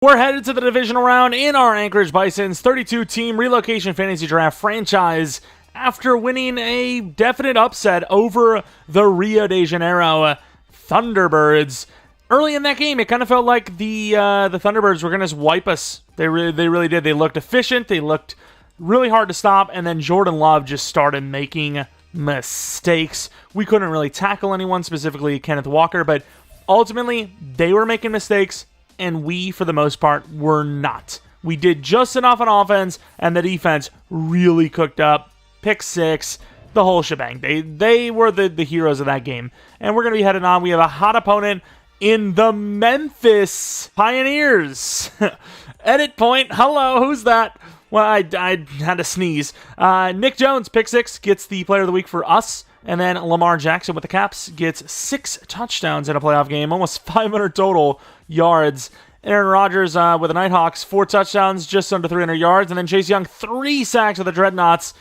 We're headed to the divisional round in our Anchorage Bisons 32-team relocation fantasy draft franchise after winning a definite upset over the Rio de Janeiro Thunderbirds. Early in that game, it kind of felt like the Thunderbirds were going to just wipe us. They really did. They looked efficient. They looked really hard to stop, and then Jordan Love just started making mistakes. We couldn't really tackle anyone, specifically Kenneth Walker, but ultimately, they were making mistakes, and we, for the most part, were not. We did just enough on offense, and the defense really cooked up. Pick six, the whole shebang. They were the heroes of that game. And we're going to be headed on. We have a hot opponent in the Memphis Pioneers. Edit point. Hello, who's that? Well, I had to sneeze. Nick Jones, pick six, gets the player of the week for us. And then Lamar Jackson with the Caps gets 6 touchdowns in a playoff game, almost 500 total yards. Aaron Rodgers with the Nighthawks, 4 touchdowns, just under 300 yards. And then Chase Young, 3 sacks with the Dreadnoughts.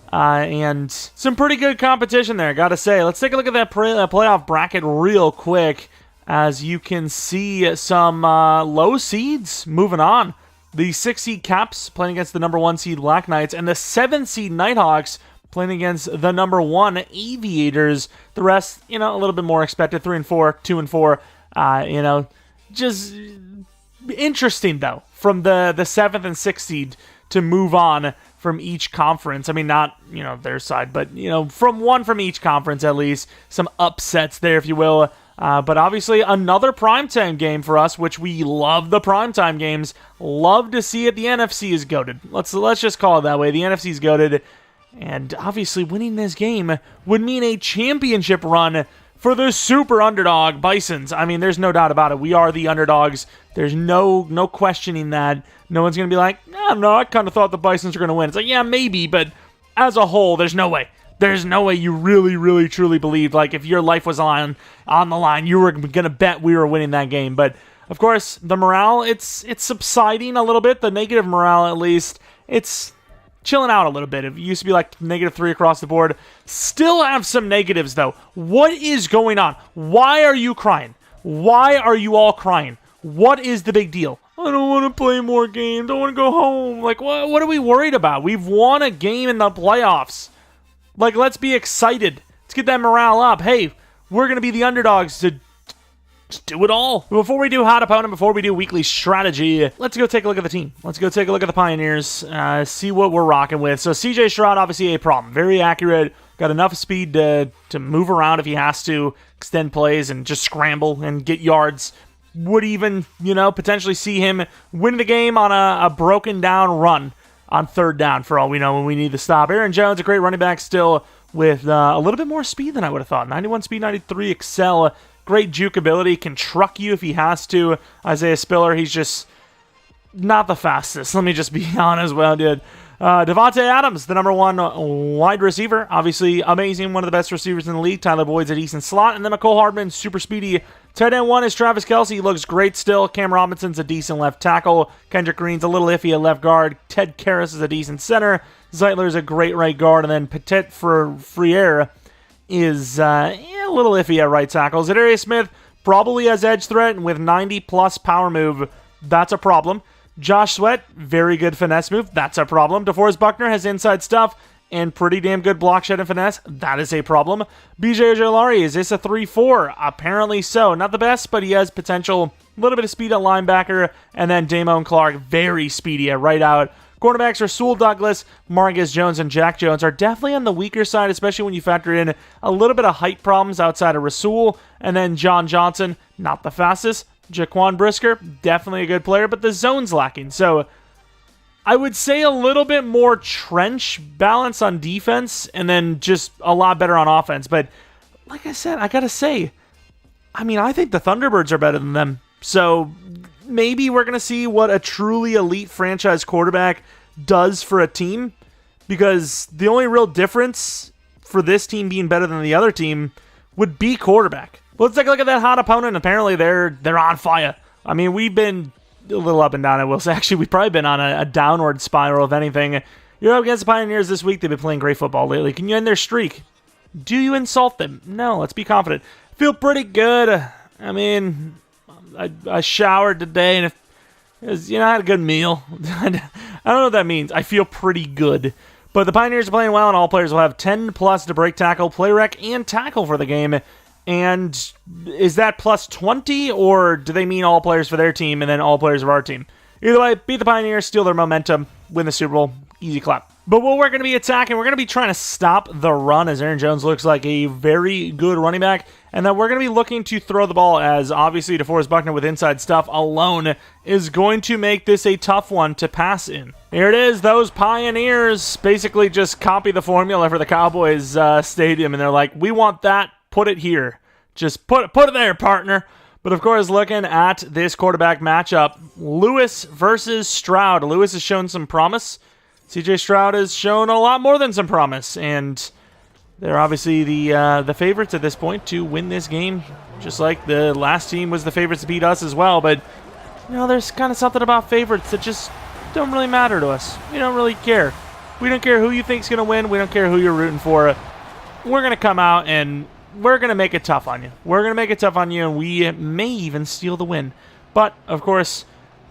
And some pretty good competition there, gotta say. Let's take a look at that playoff bracket real quick. As you can see, some low seeds moving on. The 6 seed Caps playing against the number 1 seed Black Knights, and the 7 seed Nighthawks playing against the number 1 Aviators. The rest, a little bit more expected. 3-4, 2-4. Just interesting, though, from the 7th and 6th seed to move on from each conference. I mean, not, their side, but, from one from each conference at least. Some upsets there, if you will. But obviously, another primetime game for us, which we love the primetime games. Love to see it. The NFC is goated. Let's just call it that way. The NFC is goated. And obviously, winning this game would mean a championship run for the super underdog Bisons. I mean, there's no doubt about it. We are the underdogs. There's no questioning that. No one's going to be like, no, I kind of thought the Bisons were going to win. It's like, yeah, maybe, but as a whole, there's no way. There's no way you really, really, truly believed, like, if your life was on the line, you were going to bet we were winning that game. But, of course, the morale, it's subsiding a little bit. The negative morale, at least, it's chilling out a little bit. It used to be like -3 across the board. Still have some negatives, though. What is going on? Why are you crying? Why are you all crying? What is the big deal? I don't want to play more games. I want to go home. Like, what are we worried about? We've won a game in the playoffs. Like, let's be excited. Let's get that morale up. Hey, we're going to be the underdogs to do it all. Before we do hot opponent, before we do weekly strategy, let's go take a look at the team. Let's go take a look at the Pioneers, see what we're rocking with. So CJ Stroud, obviously a problem. Very accurate. Got enough speed to move around if he has to, extend plays and just scramble and get yards. Would even, potentially see him win the game on a broken down run on 3rd down for all we know when we need to stop. Aaron Jones, a great running back still with a little bit more speed than I would have thought. 91 speed, 93 excel. Great juke ability, can truck you if he has to. Isaiah Spiller, he's just not the fastest. Let me just be honest, dude. Devontae Adams, the number 1 wide receiver. Obviously amazing, one of the best receivers in the league. Tyler Boyd's a decent slot. And then McCole Hardman, super speedy. Tight end 1 is Travis Kelce. He looks great still. Cam Robinson's a decent left tackle. Kendrick Green's a little iffy at left guard. Ted Karras is a decent center. Zeitler's a great right guard. And then Petit Friere is a little iffy at right tackle. Zadarius Smith probably has edge threat, and with 90-plus power move, that's a problem. Josh Sweat, very good finesse move. That's a problem. DeForest Buckner has inside stuff and pretty damn good block shed and finesse. That is a problem. BJ Ojolari, is this a 3-4? Apparently so. Not the best, but he has potential. A little bit of speed at linebacker. And then Damone Clark, very speedy at right out. Cornerbacks Rasul Douglas, Marcus Jones, and Jack Jones are definitely on the weaker side, especially when you factor in a little bit of height problems outside of Rasul. And then John Johnson, not the fastest. Jaquan Brisker, definitely a good player, but the zone's lacking. So I would say a little bit more trench balance on defense and then just a lot better on offense. But like I said, I got to say, I think the Thunderbirds are better than them. So maybe we're going to see what a truly elite franchise quarterback does for a team, because the only real difference for this team being better than the other team would be quarterback. But let's take a look at that hot opponent. Apparently, they're on fire. We've been a little up and down, I will say. Actually, we've probably been on a downward spiral, if anything. You're up against the Pioneers this week. They've been playing great football lately. Can you end their streak? Do you insult them? No, let's be confident. Feel pretty good. I showered today, and 'Cause, I had a good meal. I don't know what that means. I feel pretty good. But the Pioneers are playing well, and all players will have 10 plus to break tackle, play rec, and tackle for the game. And is that plus 20, or do they mean all players for their team and then all players of our team? Either way, beat the Pioneers, steal their momentum, win the Super Bowl. Easy clap. But what we're going to be attacking, we're going to be trying to stop the run, as Aaron Jones looks like a very good running back. And then we're going to be looking to throw the ball, as obviously DeForest Buckner with inside stuff alone is going to make this a tough one to pass in. Here it is. Those Pioneers basically just copy the formula for the Cowboys stadium, and they're like, we want that, put it here. Just put it there, partner. But of course, looking at this quarterback matchup, Lewis versus Stroud. Lewis has shown some promise. CJ Stroud has shown a lot more than some promise, and they're obviously the favorites at this point to win this game, just like the last team was the favorites to beat us as well. But there's kind of something about favorites that just don't really matter to us. We don't really care. We don't care who you think's going to win. We don't care who you're rooting for. We're going to come out and we're going to make it tough on you. We're going to make it tough on you, and we may even steal the win. But, of course,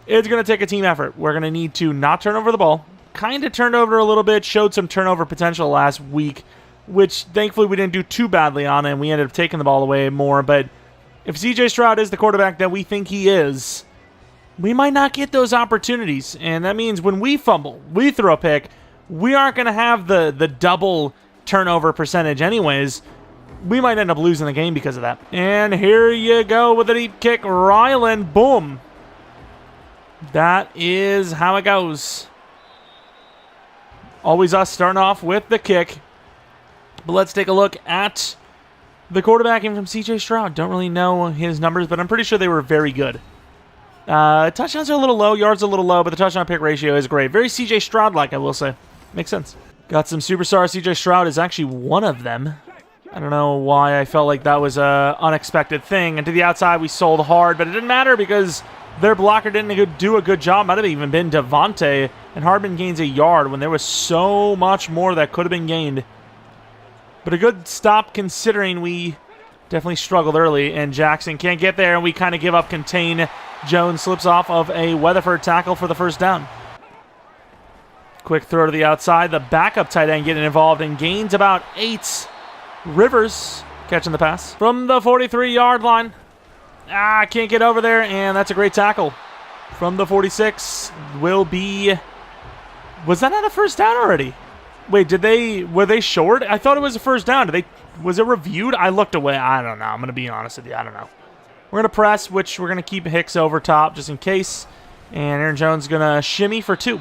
it's going to take a team effort. We're going to need to not turn over the ball. Kind of turned over a little bit, showed some turnover potential last week, which thankfully we didn't do too badly on, and we ended up taking the ball away more. But if CJ Stroud is the quarterback that we think he is, we might not get those opportunities. And that means when we fumble, we throw a pick, we aren't going to have the double turnover percentage anyways. We might end up losing the game because of that. And here you go with a deep kick. Ryland, boom. That is how it goes. Always us starting off with the kick. But let's take a look at the quarterbacking from CJ Stroud. Don't really know his numbers, but I'm pretty sure they were very good. Touchdowns are a little low, yards a little low, but the touchdown pick ratio is great. Very CJ Stroud-like, I will say. Makes sense. Got some superstars. CJ Stroud is actually one of them. I don't know why I felt like that was an unexpected thing. And to the outside, we sold hard, but it didn't matter because their blocker didn't do a good job. Might have even been Devontae, and Hardman gains a yard when there was so much more that could have been gained. But a good stop considering we definitely struggled early, and Jackson can't get there, and we kind of give up contain. Jones slips off of a Weatherford tackle for the first down. Quick throw to the outside. The backup tight end getting involved and gains about 8. Rivers catching the pass from the 43-yard line. Can't get over there, and that's a great tackle. From the 46 will be... Was that not a first down already? Wait, were they short? I thought it was a first down. Was it reviewed? I looked away. I don't know. I'm going to be honest with you. I don't know. We're going to press, which we're going to keep Hicks over top just in case. And Aaron Jones is going to shimmy for 2.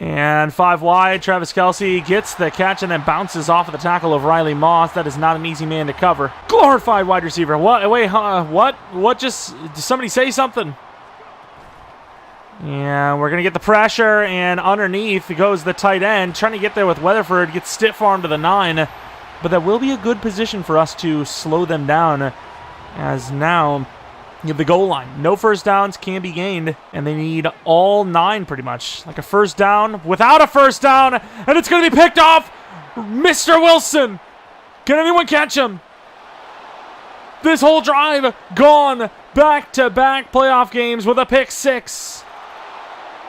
And 5 wide, Travis Kelce gets the catch and then bounces off of the tackle of Riley Moss. That is not an easy man to cover. Glorified wide receiver. What? Wait, what? What just... Did somebody say something? Yeah, we're going to get the pressure, and underneath goes the tight end. Trying to get there with Weatherford. Gets stiff arm to the 9. But that will be a good position for us to slow them down, as now... You have the goal line. No first downs can be gained, and they need all 9 pretty much. Like a first down without a first down, and it's going to be picked off. Mr. Wilson. Can anyone catch him? This whole drive gone back-to-back playoff games with a pick 6.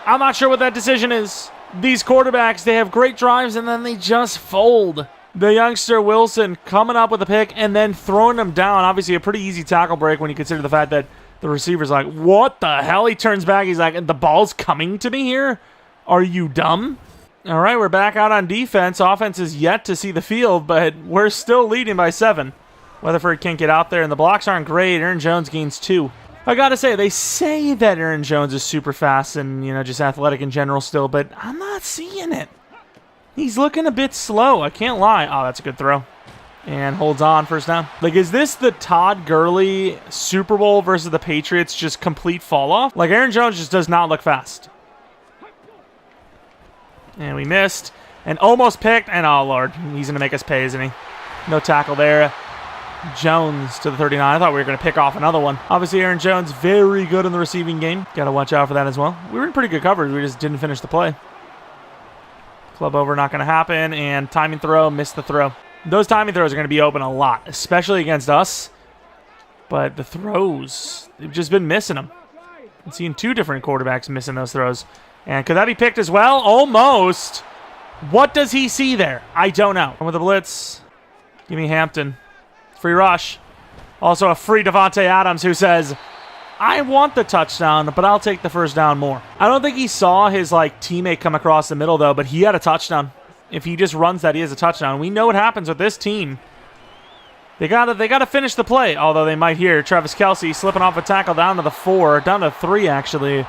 I'm not sure what that decision is. These quarterbacks, they have great drives, and then they just fold. The youngster Wilson coming up with a pick and then throwing him down. Obviously a pretty easy tackle break when you consider the fact that the receiver's like, what the hell? He turns back. He's like, the ball's coming to me here? Are you dumb? All right, we're back out on defense. Offense is yet to see the field, but we're still leading by 7. Weatherford can't get out there, and the blocks aren't great. Aaron Jones gains 2. I got to say, they say that Aaron Jones is super fast and, just athletic in general still, but I'm not seeing it. He's looking a bit slow. I can't lie. Oh, that's a good throw. And holds on, first down. Like, is this the Todd Gurley Super Bowl versus the Patriots just complete fall off? Like, Aaron Jones just does not look fast. And we missed. And almost picked. And, oh, Lord. He's going to make us pay, isn't he? No tackle there. Jones to the 39. I thought we were going to pick off another one. Obviously, Aaron Jones, very good in the receiving game. Got to watch out for that as well. We were in pretty good coverage. We just didn't finish the play. Club over, not going to happen, and timing throw, missed the throw. Those timing throws are going to be open a lot, especially against us. But the throws, they've just been missing them. I'm seeing two different quarterbacks missing those throws. And could that be picked as well? Almost. What does he see there? I don't know. And with the blitz, give me Hampton. Free rush. Also a free Devontae Adams who says, I want the touchdown, but I'll take the first down more. I don't think he saw his teammate come across the middle though, but he had a touchdown. If he just runs that, he has a touchdown. We know what happens with this team. They gotta finish the play, although they might hear Travis Kelce slipping off a tackle down to the 4, down to 3 actually. You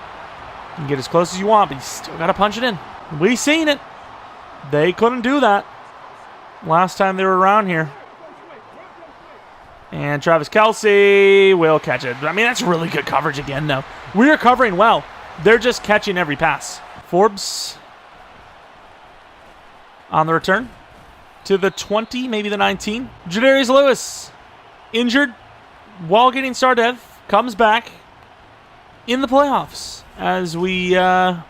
can get as close as you want, but you still gotta punch it in. We seen it. They couldn't do that last time they were around here. And Travis Kelce will catch it. I mean, that's really good coverage again, though. We are covering well. They're just catching every pass. Forbes on the return to the 20, maybe the 19. Jadarius Lewis, injured while getting started, comes back in the playoffs. As we, we're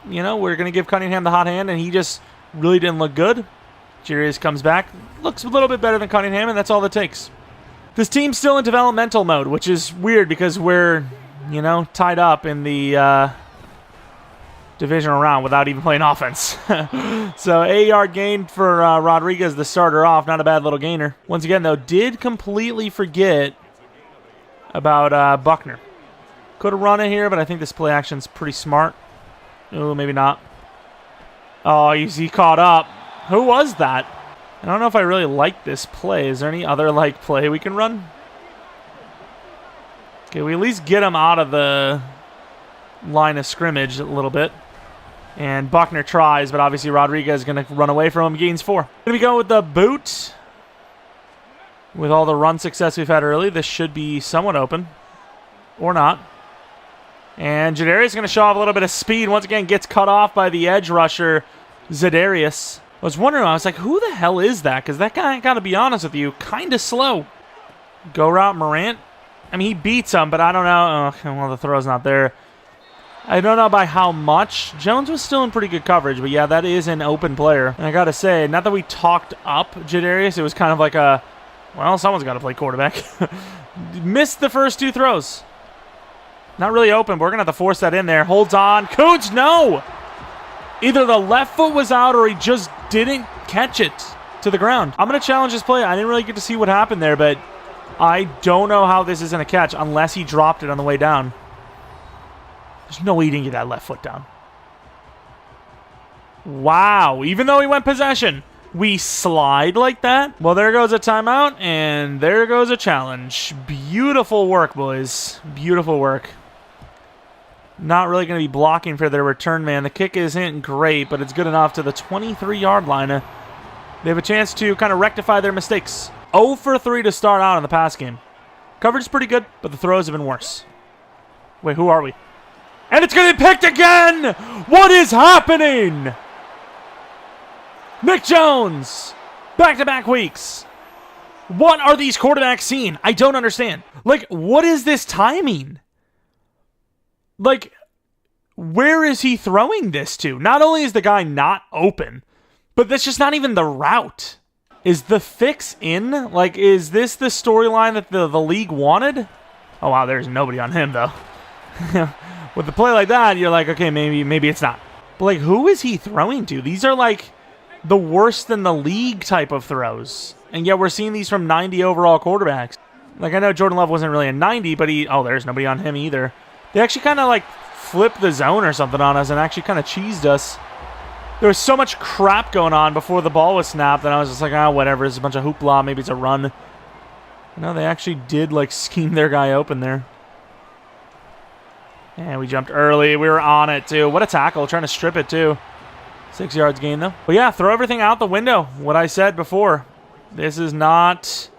going to give Cunningham the hot hand, and he just really didn't look good. Jadarius comes back, looks a little bit better than Cunningham, and that's all it takes. This team's still in developmental mode, which is weird because we're, tied up in the divisional round without even playing offense. So 8-yard gain for Rodriguez, the starter off. Not a bad little gainer. Once again, though, did completely forget about Buckner. Could have run it here, but I think this play action's pretty smart. Oh, maybe not. Oh, he caught up. Who was that? I don't know if I really like this play. Is there any other play we can run? Okay, we at least get him out of the line of scrimmage a little bit. And Buckner tries, but obviously Rodriguez is going to run away from him. Gains 4. Going to be going with the boot. With all the run success we've had early, this should be somewhat open. Or not. And Jadarius is going to show off a little bit of speed. Once again, gets cut off by the edge rusher, Zadarius. I was wondering, I was like, who the hell is that? Because that guy, I got to be honest with you, kind of slow. Go route Morant. I mean, he beats him, but I don't know. Oh, well, the throw's not there. I don't know by how much. Jones was still in pretty good coverage, but yeah, that is an open player. And I got to say, not that we talked up Jadarius, it was kind of like a, well, someone's got to play quarterback. Missed the first 2 throws. Not really open, but we're going to have to force that in there. Holds on. Cooch, no! Either the left foot was out or he just didn't catch it to the ground. I'm going to challenge this play. I didn't really get to see what happened there, but I don't know how this is going to catch unless he dropped it on the way down. There's no way he didn't get that left foot down. Wow. Even though he went possession, we slide like that? Well, there goes a timeout, and there goes a challenge. Beautiful work, boys. Beautiful work. Not really going to be blocking for their return man. The kick isn't great, but it's good enough to the 23-yard line. They have a chance to kind of rectify their mistakes. 0 for 3 to start out in the pass game. Coverage is pretty good, but the throws have been worse. Wait, who are we? And it's going to be picked again! What is happening? Nick Jones! Back-to-back weeks. What are these quarterbacks seeing? I don't understand. What is this timing? Where is he throwing this to? Not only is the guy not open, but that's just not even the route. Is the fix in? Is this the storyline that the league wanted? Oh, wow, there's nobody on him, though. With a play like that, you're like, okay, maybe it's not. But, who is he throwing to? These are, the worst in the league type of throws. And yet we're seeing these from 90 overall quarterbacks. I know Jordan Love wasn't really a 90, but there's nobody on him either. They actually kind of flipped the zone or something on us and actually kind of cheesed us. There was so much crap going on before the ball was snapped that I was just like, whatever. It's a bunch of hoopla. Maybe it's a run. No, they actually did scheme their guy open there. And we jumped early. We were on it too. What a tackle. Trying to strip it too. 6 yards gain though. But yeah, throw everything out the window. What I said before. This is not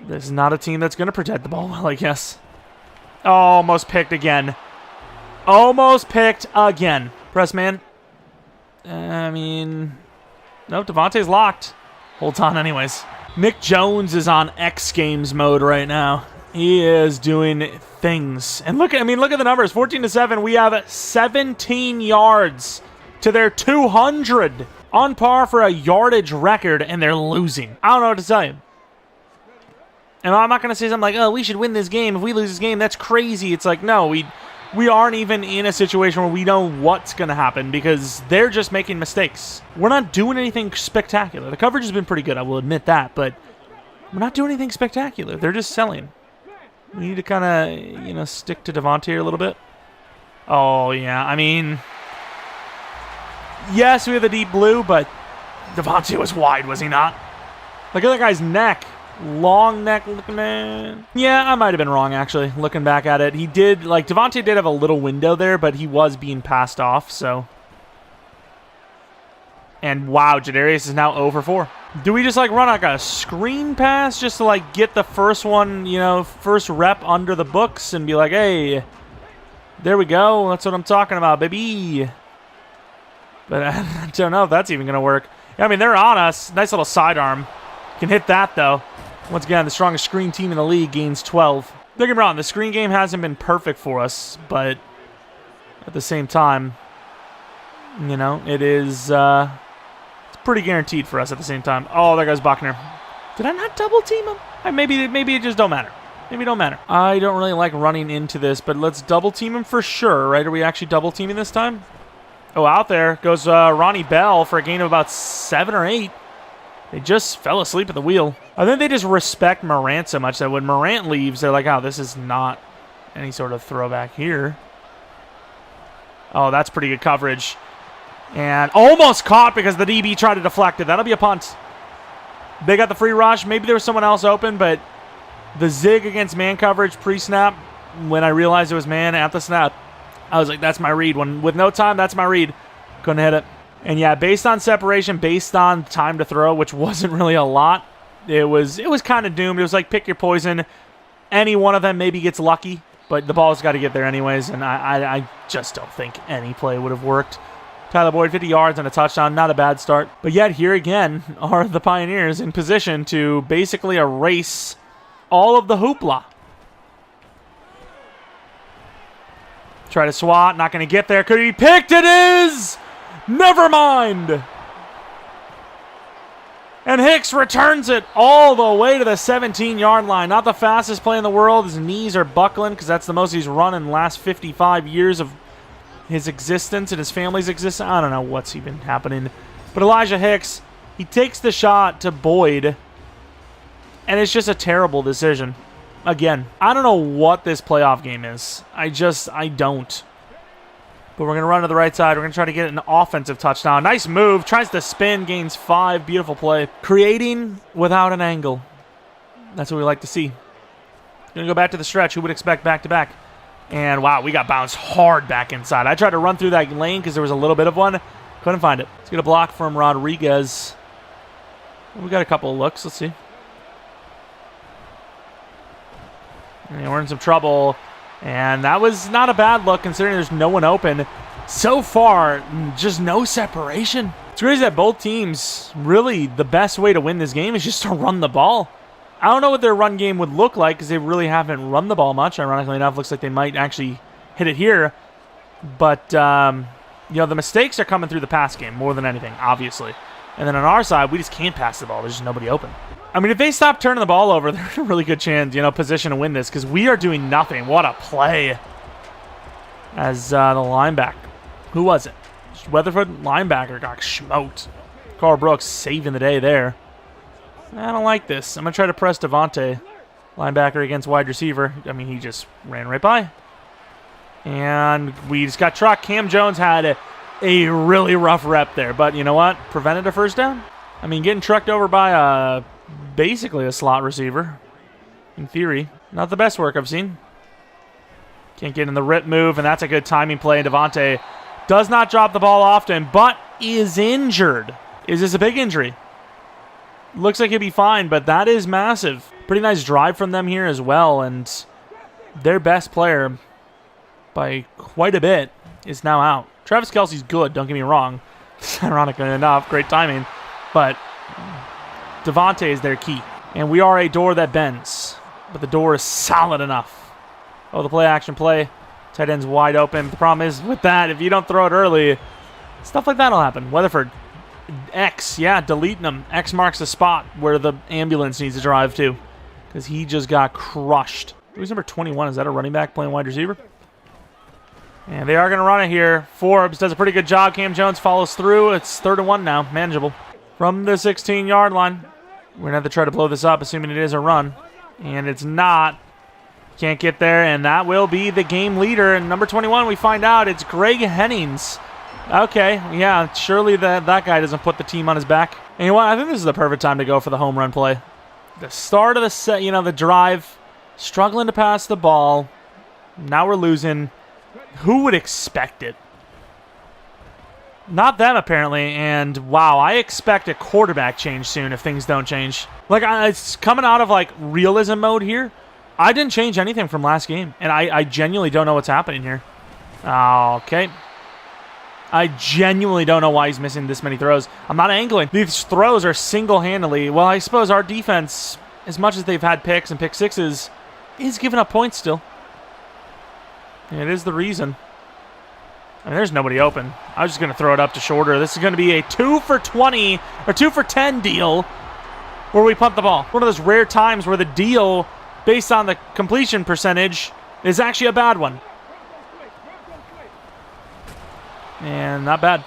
a team that's going to protect the ball well, I guess. Oh, almost picked again. Almost picked again. Press man. No, Devontae's locked. Holds on anyways. Nick Jones is on X Games mode right now. He is doing things. And look at the numbers. 14-7. We have 17 yards to their 200. On par for a yardage record, and they're losing. I don't know what to tell you. And I'm not going to say something like, we should win this game. If we lose this game, that's crazy. It's no, we aren't even in a situation where we know what's going to happen because they're just making mistakes. We're not doing anything spectacular. The coverage has been pretty good, I will admit that, but we're not doing anything spectacular. They're just selling. We need to kind of, you know, stick to Devontae here a little bit. Oh, yeah, I mean, yes, we have the deep blue, but Devontae was wide, was he not? Look at that guy's neck. Long neck looking man. Yeah, I might have been wrong, actually, looking back at it. He did, like, Devontae did have a little window there, but he was being passed off, so. And, wow, Jadarius is now 0 for 4. Do we just, like, run, like, a screen pass just to, like, get the first one, you know, first rep under the books and be like, hey, there we go. That's what I'm talking about, baby. But I don't know if that's even going to work. I mean, they're on us. Nice little sidearm. Can hit that, though. Once again, the strongest screen team in the league gains 12. Don't get me wrong, the screen game hasn't been perfect for us, but at the same time, you know, it is it's pretty guaranteed for us at the same time. Oh, there goes Buckner. Did I not double team him? Maybe it just don't matter. Maybe it don't matter. I don't really like running into this, but let's double team him for sure, right? Are we actually double teaming this time? Oh, out there goes Ronnie Bell for a gain of about 7 or 8. They just fell asleep at the wheel. I think they just respect Morant so much that when Morant leaves, they're like, oh, this is not any sort of throwback here. Oh, that's pretty good coverage. And almost caught because the DB tried to deflect it. That'll be a punt. They got the free rush. Maybe there was someone else open, but the zig against man coverage pre-snap, when I realized it was man at the snap, I was like, that's my read. When with no time, that's my read. Couldn't hit it. And yeah, based on separation, based on time to throw, which wasn't really a lot, it was kind of doomed. It was like pick your poison. Any one of them maybe gets lucky, but the ball's got to get there anyways, and I just don't think any play would have worked. Tyler Boyd, 50 yards and a touchdown. Not a bad start. But yet, here again are the Pioneers in position to basically erase all of the hoopla. Try to swat, not going to get there. Could he be picked? It is! Never mind! And Hicks returns it all the way to the 17-yard line. Not the fastest play in the world. His knees are buckling because that's the most he's run in the last 55 years of his existence and his family's existence. I don't know what's even happening. But Elijah Hicks, he takes the shot to Boyd, and it's just a terrible decision. Again, I don't know what this playoff game is. I don't. But we're going to run to the right side. We're going to try to get an offensive touchdown. Nice move. Tries to spin. Gains 5. Beautiful play. Creating without an angle. That's what we like to see. Going to go back to the stretch. Who would expect back-to-back? And, wow, we got bounced hard back inside. I tried to run through that lane because there was a little bit of one. Couldn't find it. Let's get a block from Rodriguez. We got a couple of looks. Let's see. And we're in some trouble. And that was not a bad look considering there's no one open. So far, just no separation. It's crazy that both teams, really the best way to win this game is just to run the ball. I don't know what their run game would look like because they really haven't run the ball much. Ironically enough, looks like they might actually hit it here. But, you know, the mistakes are coming through the pass game more than anything, obviously. And then on our side, we just can't pass the ball. There's just nobody open. I mean, if they stop turning the ball over, they're in a really good chance, you know, position to win this because we are doing nothing. What a play as the linebacker. Who was it? Weatherford linebacker got smoked. Carl Brooks saving the day there. I don't like this. I'm going to try to press Devontae. Linebacker against wide receiver. I mean, he just ran right by. And we just got trucked. Cam Jones had a really rough rep there. But you know what? Prevented a first down. I mean, getting trucked over by basically a slot receiver. In theory. Not the best work I've seen. Can't get in the rip move, and that's a good timing play. Devontae does not drop the ball often, but is injured. Is this a big injury? Looks like he'll be fine, but that is massive. Pretty nice drive from them here as well, and their best player, by quite a bit, is now out. Travis Kelce's good, don't get me wrong. Ironically enough, great timing, but Devontae is their key. And we are a door that bends, but the door is solid enough. Oh, the play action play. Tight end's wide open. The problem is with that, if you don't throw it early, stuff like that will happen. Weatherford. X, yeah, deleting him. X marks the spot where the ambulance needs to drive to because he just got crushed. Who's number 21? Is that a running back playing wide receiver? And they are going to run it here. Forbes does a pretty good job. Cam Jones follows through. It's 3rd and 1 now. Manageable. From the 16-yard line. We're going to have to try to blow this up, assuming it is a run. And it's not. Can't get there, and that will be the game leader. And number 21, we find out it's Greg Hennings. Okay, yeah, surely that guy doesn't put the team on his back. And you know what? I think this is the perfect time to go for the home run play. The start of the set, the drive, struggling to pass the ball. Now we're losing. Who would expect it? Not them, apparently. And wow, I expect a quarterback change soon if things don't change. Like, it's coming out of like realism mode here. I didn't change anything from last game, and I genuinely don't know what's happening here. Okay. I genuinely don't know why he's missing this many throws. I'm not angling. These throws are single-handedly. Well, I suppose our defense, as much as they've had picks and pick sixes, is giving up points still. And it is the reason. I mean, there's nobody open. I was just going to throw it up to shorter. This is going to be a 2 for 20 or 2 for 10 deal where we punt the ball. One of those rare times where the deal, based on the completion percentage, is actually a bad one. And not bad.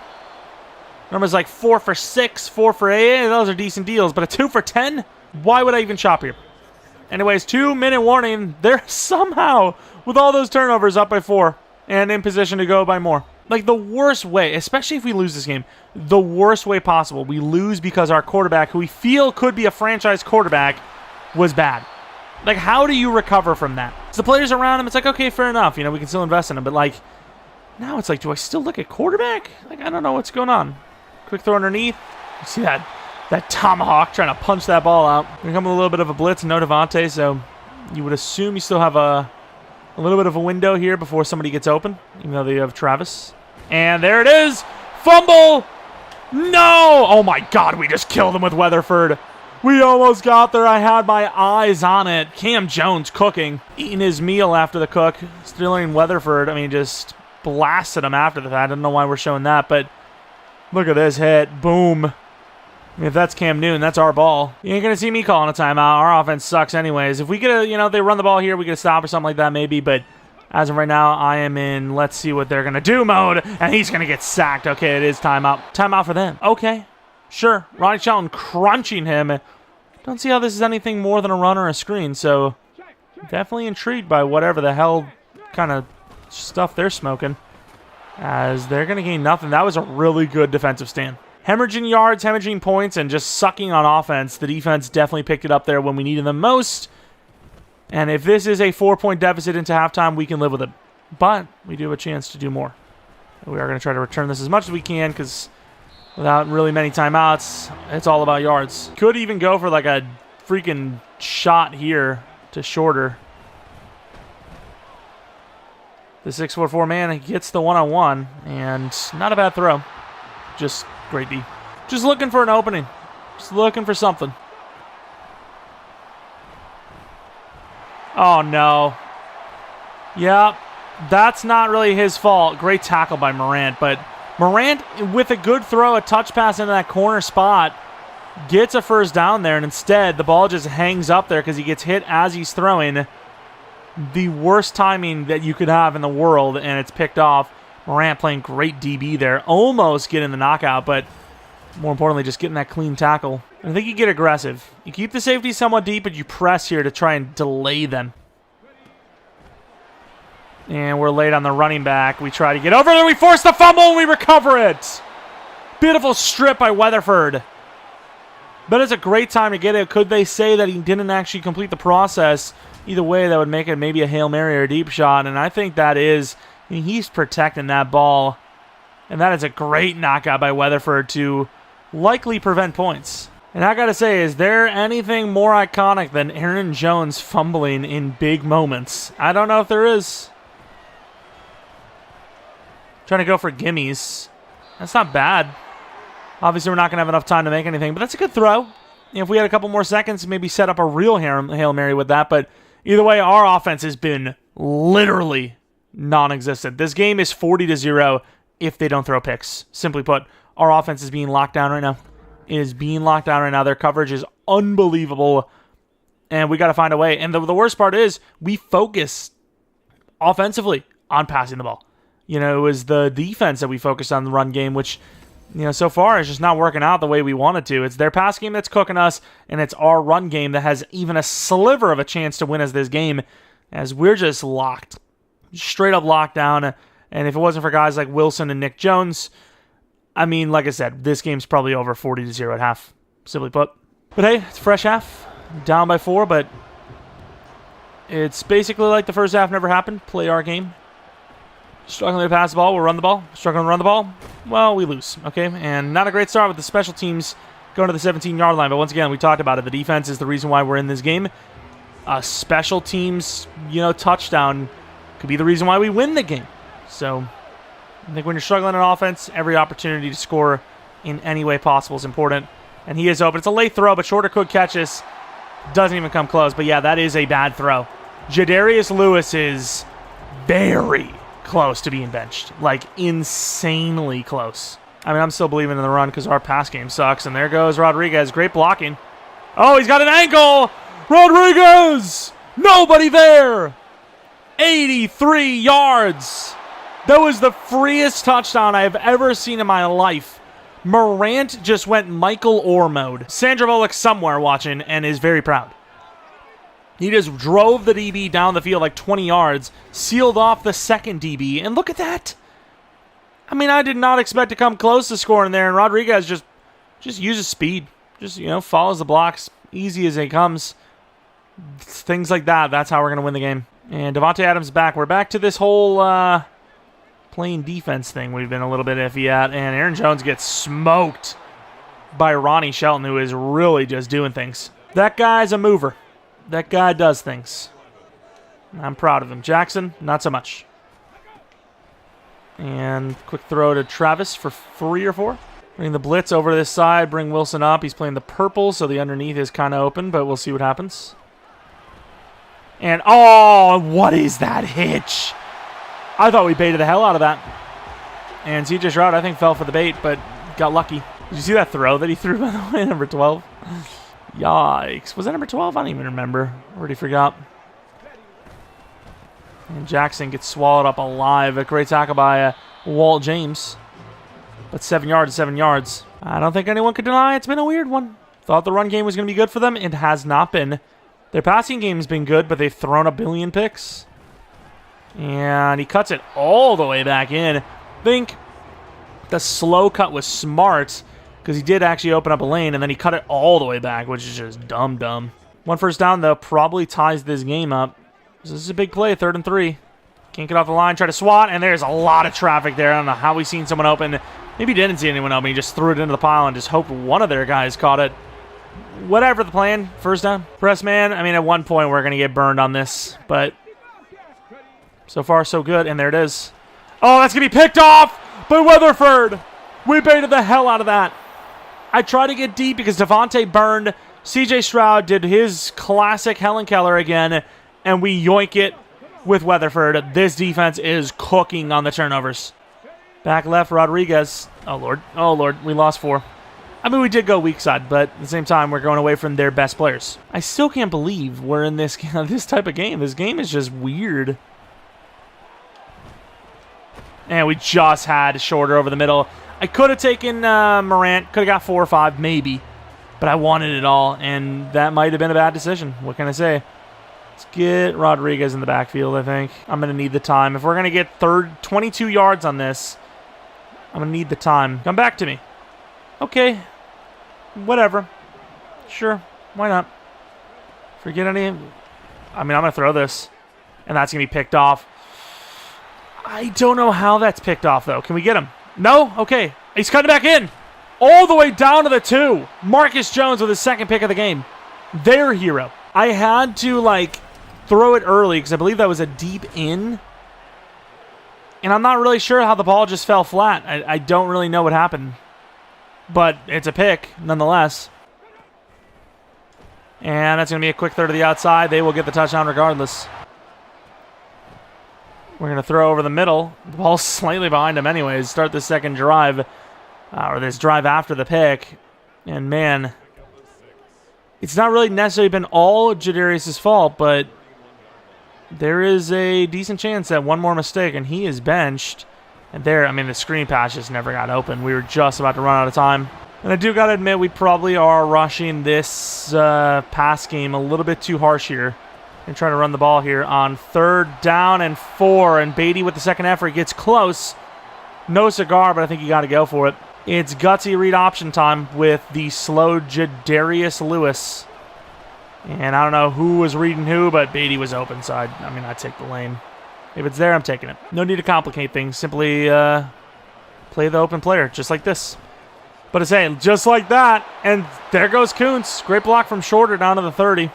Numbers like 4 for 6, 4 for 8. Those are decent deals. But a 2 for 10? Why would I even shop here? Anyways, 2-minute warning. They're somehow, with all those turnovers, up by 4. And in position to go by more. Like the worst way, especially if we lose this game, the worst way possible. We lose because our quarterback, who we feel could be a franchise quarterback, was bad. Like, how do you recover from that? So the players around him, it's like, okay, fair enough. We can still invest in him. But, like, now it's like, do I still look at quarterback? Like, I don't know what's going on. Quick throw underneath. You see that tomahawk trying to punch that ball out. We're coming with a little bit of a blitz. No Devontae, so you would assume you still have a little bit of a window here before somebody gets open, even though they have Travis. And there it is. Fumble. No. Oh, my God. We just killed him with Weatherford. We almost got there. I had my eyes on it. Cam Jones cooking. Eating his meal after the cook. Stealing Weatherford. I mean, just blasted him after the fact. I don't know why we're showing that, but look at this hit. Boom. I mean, if that's Cam Newton, that's our ball. You ain't going to see me calling a timeout. Our offense sucks anyways. If we get if they run the ball here, we get a stop or something like that maybe, but as of right now, I am in let's see what they're going to do mode, and he's going to get sacked. Okay, it is timeout. Timeout for them. Okay, sure. Ronnie Shelton crunching him. Don't see how this is anything more than a run or a screen, so definitely intrigued by whatever the hell kind of stuff they're smoking, as they're going to gain nothing. That was a really good defensive stand. Hemorrhaging yards, hemorrhaging points, and just sucking on offense. The defense definitely picked it up there when we needed them most. And if this is a 4-point deficit into halftime, we can live with it. But we do have a chance to do more. We are going to try to return this as much as we can, because without really many timeouts, it's all about yards. Could even go for like a freaking shot here to shorter. The 6'4" man gets the one-on-one, and not a bad throw. Just great D. Just looking for an opening. Just looking for something. Oh, no. Yeah, that's not really his fault. Great tackle by Morant, but Morant, with a good throw, a touch pass into that corner spot, gets a first down there, and instead the ball just hangs up there because he gets hit as he's throwing. The worst timing that you could have in the world, and it's picked off. Morant playing great DB there, almost getting the knockout, but more importantly, just getting that clean tackle. I think you get aggressive. You keep the safety somewhat deep, but you press here to try and delay them. And we're late on the running back. We try to get over there. We force the fumble, and we recover it. Beautiful strip by Weatherford. But it's a great time to get it. Could they say that he didn't actually complete the process? Either way, that would make it maybe a Hail Mary or a deep shot, and I think that is. I mean, he's protecting that ball, and that is a great knockout by Weatherford to likely prevent points. And I gotta say, is there anything more iconic than Aaron Jones fumbling in big moments? I don't know if there is. Trying to go for gimmies. That's not bad. Obviously, we're not gonna have enough time to make anything, but that's a good throw. If we had a couple more seconds, maybe set up a real Hail Mary with that, but either way, our offense has been literally non-existent. This game is 40-0 if they don't throw picks. Simply put, our offense is being locked down right now. It is being locked down right now. Their coverage is unbelievable, and we got to find a way. And the worst part is we focus offensively on passing the ball. You know, it was the defense that we focused on the run game, which, you know, so far is just not working out the way we want it to. It's their pass game that's cooking us, and it's our run game that has even a sliver of a chance to win us this game, as we're just locked. Straight up locked down. And if it wasn't for guys like Wilson and Nick Jones, I mean, like I said, this game's probably over 40-0 at half, simply put. But hey, it's a fresh half. Down by 4, but it's basically like the first half never happened. Play our game. Struggling to pass the ball, we'll run the ball. Struggling to run the ball, well, we lose. Okay, and not a great start with the special teams going to the 17-yard line. But once again, we talked about it. The defense is the reason why we're in this game. Special teams, you know, touchdown could be the reason why we win the game. So I think when you're struggling on offense, every opportunity to score in any way possible is important. And he is open. It's a late throw, but Shorter could catch this. Doesn't even come close. But yeah, that is a bad throw. Jadarius Lewis is very close to being benched. Like, insanely close. I mean, I'm still believing in the run because our pass game sucks. And there goes Rodriguez. Great blocking. Oh, he's got an ankle! Rodriguez! Nobody there! 83 yards! That was the freest touchdown I have ever seen in my life. Morant just went Michael Orr mode. Sandra Bullock somewhere watching and is very proud. He just drove the DB down the field like 20 yards, sealed off the second DB, and look at that. I mean, I did not expect to come close to scoring there, and Rodriguez just uses speed. Just, you know, follows the blocks, easy as it comes. Things like that, that's how we're going to win the game. And Devontae Adams back. We're back to this whole playing defense thing we've been a little bit iffy at, and Aaron Jones gets smoked by Ronnie Shelton, who is really just doing things. That guy's a mover. That guy does things. I'm proud of him. Jackson, not so much. And quick throw to Travis for 3 or 4. Bring the blitz over to this side. Bring Wilson up. He's playing the purple, so the underneath is kind of open, but we'll see what happens. And, oh, what is that hitch? I thought we baited the hell out of that. And CJ Stroud, I think, fell for the bait, but got lucky. Did you see that throw that he threw, by the way, number 12? Yikes. Was that number 12? I don't even remember. Already forgot. And Jackson gets swallowed up alive. A great tackle by Walt James. But 7 yards is 7 yards. I don't think anyone could deny it's been a weird one. Thought the run game was going to be good for them. It has not been. Their passing game has been good, but they've thrown a billion picks. And he cuts it all the way back in. I think the slow cut was smart because he did actually open up a lane, and then he cut it all the way back, which is just dumb. 1 first down, though, probably ties this game up. This is a big play, 3rd and 3. Can't get off the line, try to swat, and there's a lot of traffic there. I don't know how we've seen someone open. Maybe he didn't see anyone open. He just threw it into the pile and just hoped one of their guys caught it. Whatever the plan, first down. Press man, I mean, at one point we're going to get burned on this, but so far so good, and there it is. Oh, that's going to be picked off by Weatherford. We baited the hell out of that. I tried to get deep because Devontae burned. CJ Stroud did his classic Helen Keller again, and we yoink it with Weatherford. This defense is cooking on the turnovers. Back left, Rodriguez. Oh, Lord, we lost 4. I mean, we did go weak side, but at the same time, we're going away from their best players. I still can't believe we're in this type of game. This game is just weird. And we just had Shorter over the middle. I could have taken Morant. Could have got 4 or 5, maybe. But I wanted it all, and that might have been a bad decision. What can I say? Let's get Rodriguez in the backfield, I think. I'm going to need the time. If we're going to get 22 yards on this, I'm going to need the time. Come back to me. Okay. Whatever. Sure. Why not? Forget any... I mean, I'm going to throw this, and that's going to be picked off. I don't know how that's picked off, though. Can we get him? No? Okay. He's cutting back in. All the way down to the 2. Marcus Jones with his second pick of the game. Their hero. I had to, throw it early because I believe that was a deep in. And I'm not really sure how the ball just fell flat. I don't really know what happened. But it's a pick, nonetheless. And that's going to be a quick throw to the outside. They will get the touchdown regardless. We're going to throw over the middle. The ball's slightly behind him anyways. Start the second drive. Or this drive after the pick. And man, it's not really necessarily been all Jadarius' fault, but there is a decent chance that one more mistake and he is benched. And there, I mean, the screen pass just never got open. We were just about to run out of time. And I do got to admit, we probably are rushing this pass game a little bit too harsh here. And trying to run the ball here on 3rd down and 4. And Beatty with the second effort gets close. No cigar, but I think you got to go for it. It's gutsy read option time with the slow Jadarius Lewis. And I don't know who was reading who, but Beatty was open, so I'd take the lane. If it's there, I'm taking it. No need to complicate things. Simply play the open player, just like this. But it's saying, just like that, and there goes Kuntz. Great block from Shorter down to the 30.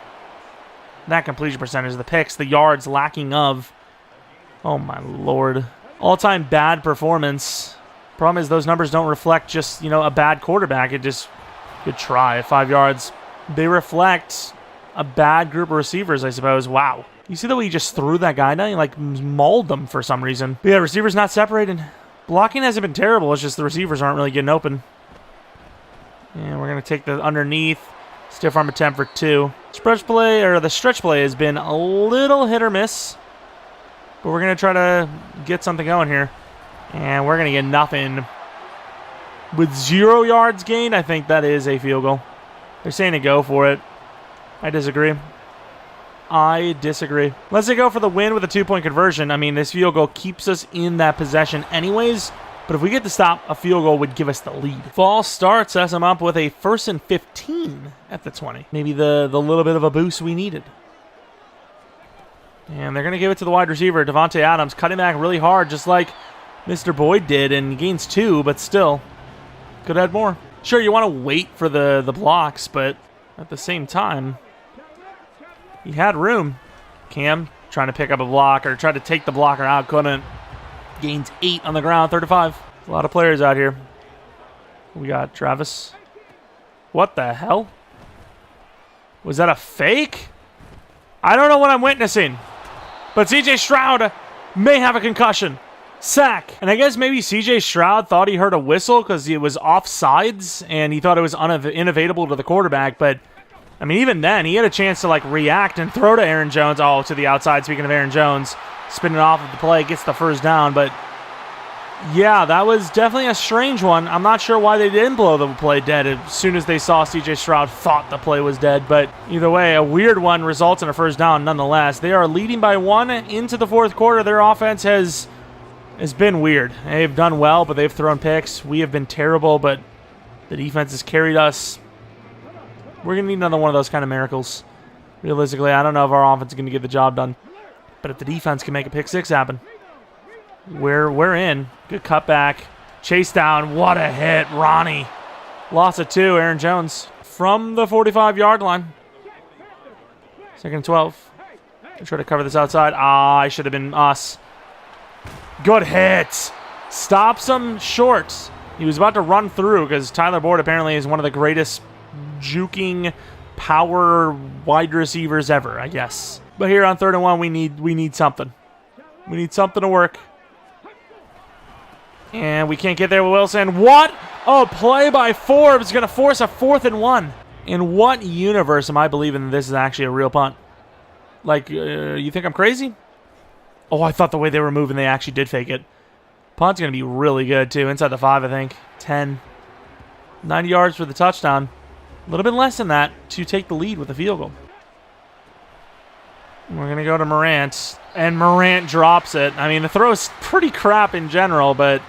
That completion percentage, the picks, the yards lacking of. Oh, my Lord. All-time bad performance. Problem is those numbers don't reflect just, a bad quarterback. It just, good try at 5 yards. They reflect a bad group of receivers, I suppose. Wow. You see the way he just threw that guy down? He, mauled them for some reason. But yeah, receivers not separated. Blocking hasn't been terrible. It's just the receivers aren't really getting open. And we're going to take the underneath. Stiff arm attempt for 2. The stretch play has been a little hit or miss. But we're going to try to get something going here. And we're going to get nothing. With 0 yards gained, I think that is a field goal. They're saying to go for it. I disagree. Let's say go for the win with a 2-point conversion. I mean, this field goal keeps us in that possession anyways. But if we get to stop, a field goal would give us the lead. False start sets them up with a 1st and 15 at the 20. Maybe the little bit of a boost we needed. And they're going to give it to the wide receiver, Devontae Adams, cutting back really hard, just like Mr. Boyd did, and he gains 2, but still, could add more. Sure, you want to wait for the blocks, but at the same time, he had room. Cam trying to pick up a block or try to take the blocker out, couldn't. Gains 8 on the ground, 35. A lot of players out here. We got Travis. What the hell? Was that a fake? I don't know what I'm witnessing. But C.J. Stroud may have a concussion. Sack. And I guess maybe C.J. Stroud thought he heard a whistle because it was offsides and he thought it was inevitable to the quarterback. But, I mean, even then, he had a chance to, react and throw to Aaron Jones. Oh, to the outside, speaking of Aaron Jones. Spinning off of the play, gets the first down. But, yeah, that was definitely a strange one. I'm not sure why they didn't blow the play dead as soon as they saw C.J. Stroud thought the play was dead. But either way, a weird one results in a first down nonetheless. They are leading by 1 into the 4th quarter. Their offense has been weird. They've done well, but they've thrown picks. We have been terrible, but the defense has carried us. We're going to need another one of those kind of miracles. Realistically, I don't know if our offense is going to get the job done. But if the defense can make a pick 6 happen, we're in. Good cutback. Chase down. What a hit. Ronnie. Loss of 2. Aaron Jones from the 45-yard line. 2nd and 12. I try to cover this outside. I should have been us. Good hit. Stops him short. He was about to run through because Tyler Boyd apparently is one of the greatest juking power wide receivers ever, I guess. But here on 3rd and 1, we need something. We need something to work. And we can't get there with Wilson. What? Oh, play by Forbes going to force a 4th and 1. In what universe am I believing that this is actually a real punt? You think I'm crazy? Oh, I thought the way they were moving, they actually did fake it. Punt's going to be really good, too. Inside the 5, I think. 10. 90 yards for the touchdown. A little bit less than that to take the lead with the field goal. We're going to go to Morant, and Morant drops it. I mean, the throw is pretty crap in general, but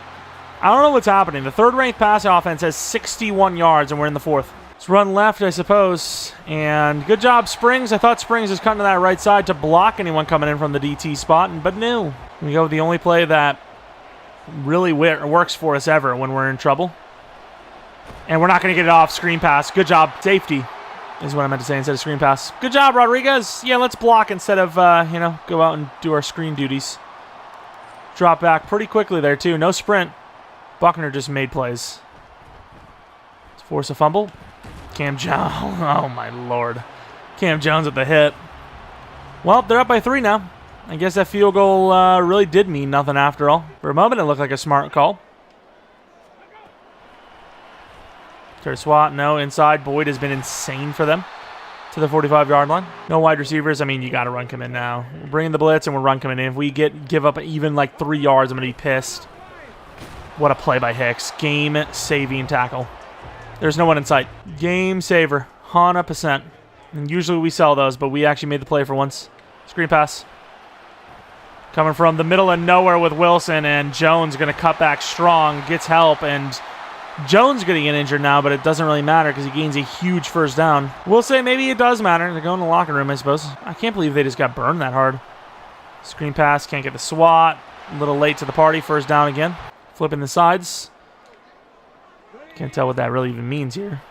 I don't know what's happening. The 3rd-ranked passing offense has 61 yards, and we're in the 4th. Let's run left, I suppose, and good job, Springs. I thought Springs was cutting to that right side to block anyone coming in from the DT spot, but no. We go with the only play that really works for us ever when we're in trouble. And we're not going to get it off. Screen pass. Good job. Safety is what I meant to say instead of screen pass. Good job, Rodriguez. Yeah, let's block instead of, go out and do our screen duties. Drop back pretty quickly there, too. No sprint. Buckner just made plays. Let's force a fumble. Cam Jones. Oh, my Lord. Cam Jones with the hit. Well, they're up by 3 now. I guess that field goal really did mean nothing after all. For a moment, it looked like a smart call. SWAT, no. Inside, Boyd has been insane for them. To the 45-yard line. No wide receivers. I mean, you got to run come in now. We're bringing the blitz, and we're run coming in. If we give up even 3 yards, I'm going to be pissed. What a play by Hicks. Game-saving tackle. There's no one in sight. Game saver. 100%. And usually we sell those, but we actually made the play for once. Screen pass. Coming from the middle of nowhere with Wilson, and Jones going to cut back strong, gets help, and Jones going to get injured now, but it doesn't really matter because he gains a huge first down. We'll say maybe it does matter. They're going to the locker room, I suppose. I can't believe they just got burned that hard. Screen pass, can't get the swat. A little late to the party, first down again. Flipping the sides. Can't tell what that really even means here.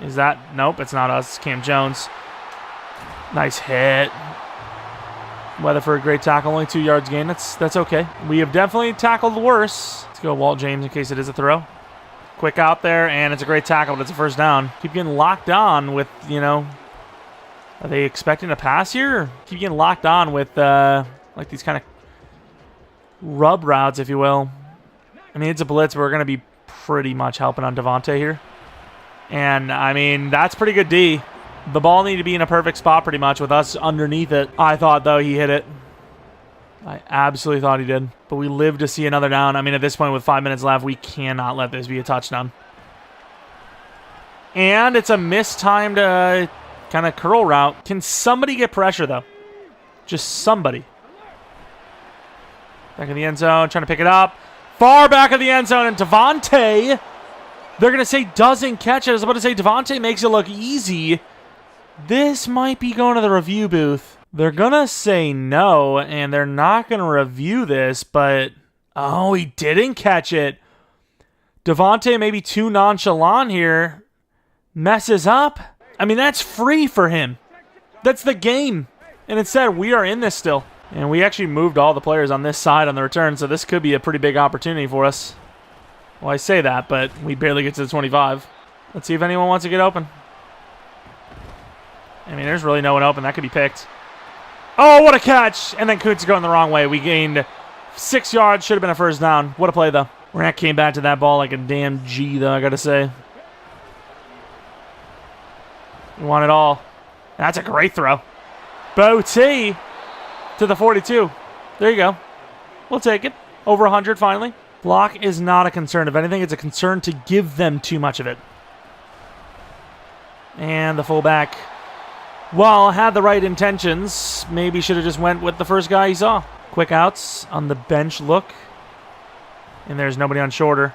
Is that? Nope, it's not us. It's Cam Jones. Nice hit. Weatherford, great tackle. Only 2 yards gain. That's okay. We have definitely tackled worse. Let's go Walt James in case it is a throw. Quick out there, and it's a great tackle, but it's a first down. Keep getting locked on with, you know... Are they expecting a pass here? Keep getting locked on with, like, these kind of rub routes, if you will. I mean, it's a blitz, but we're going to be pretty much helping on Devontae here. And, I mean, that's pretty good D. The ball needed to be in a perfect spot pretty much with us underneath it. I thought, though, he hit it. I absolutely thought he did. But we live to see another down. I mean, at this point with 5 minutes left, we cannot let this be a touchdown. And it's a mistimed kind of curl route. Can somebody get pressure, though? Just somebody. Back in the end zone, trying to pick it up. Far back of the end zone, and Devontae, they're going to say doesn't catch it. I was about to say Devontae makes it look easy. This might be going to the review booth. They're going to say no, and they're not going to review this, but... Oh, he didn't catch it. Devontae may be too nonchalant here. Messes up. I mean, that's free for him. That's the game. And instead, we are in this still. And we actually moved all the players on this side on the return, so this could be a pretty big opportunity for us. Well, I say that, but we barely get to the 25. Let's see if anyone wants to get open. I mean, there's really no one open. That could be picked. Oh, what a catch! And then Kuntz going the wrong way. We gained 6 yards. Should have been a first down. What a play, though. Rank came back to that ball like a damn G, though, I got to say. We want it all. That's a great throw. Bo T to the 42. There you go. We'll take it. Over 100 finally. Block is not a concern. If anything, it's a concern to give them too much of it. And the fullback, well, had the right intentions. Maybe should have just went with the first guy he saw. Quick outs on the bench look. And there's nobody on shorter.